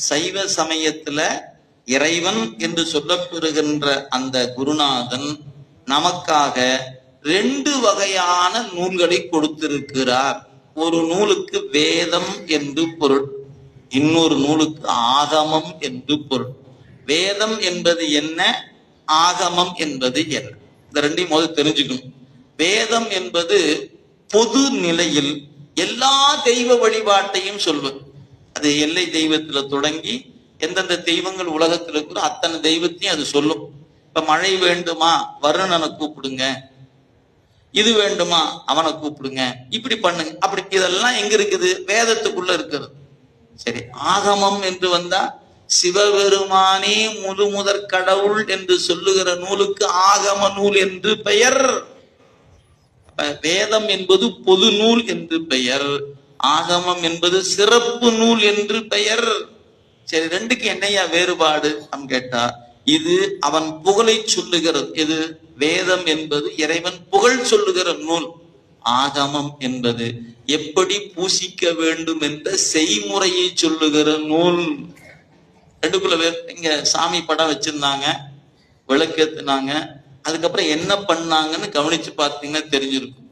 சைவ சமயத்துல இறைவன் என்று சொல்லப்பெறுகின்ற அந்த குருநாதன் நமக்காக 2 வகையான நூல்களை கொடுத்திருக்கிறார். ஒரு நூலுக்கு வேதம் என்று பொருள், இன்னொரு நூலுக்கு ஆகமம் என்று பொருள். வேதம் என்பது என்ன, ஆகமம் என்பது என்ன, இந்த ரெண்டையும் முதல் தெரிஞ்சுக்கணும். வேதம் என்பது பொது நிலையில் எல்லா தெய்வ வழிபாட்டையும் சொல்வது. அது எல்லை தெய்வத்துல தொடங்கி எந்தெந்த தெய்வங்கள் உலகத்தில் இருக்கிறோ அத்தனை தெய்வத்தையும் அது சொல்லும். இப்ப மழை வேண்டுமா, வருணனை கூப்பிடுங்க, இது வேண்டுமா அவனை கூப்பிடுங்க, இப்படி பண்ணுங்க, அப்படி. இதெல்லாம் எங்க இருக்குது, வேதத்துக்குள்ள இருக்கிறது. சரி, ஆகமம் என்று வந்தா சிவபெருமானே முதற் கடவுள் என்று சொல்லுகிற நூலுக்கு ஆகம நூல் என்று பெயர். வேதம் என்பது பொது நூல் என்று பெயர், ஆகமம் என்பது சிறப்பு நூல் என்று பெயர். சரி, ரெண்டுக்கு என்னையா வேறுபாடு கேட்டா, இது அவன் புகழை சொல்லுகிறது. இது வேதம் என்பது இறைவன் புகழ் சொல்லுகிற நூல். ஆகமம் என்பது எப்படி பூசிக்க வேண்டும் என்ற செய்முறையை சொல்லுகிற நூல். ரெண்டுக்குள்ள வேறு. இங்க சாமி படம் வச்சிருந்தாங்க, விளக்கேத்துனாங்க, அதுக்கப்புறம் என்ன பண்ணாங்கன்னு கவனிச்சு பார்த்தீங்கன்னா தெரிஞ்சிருக்கும்.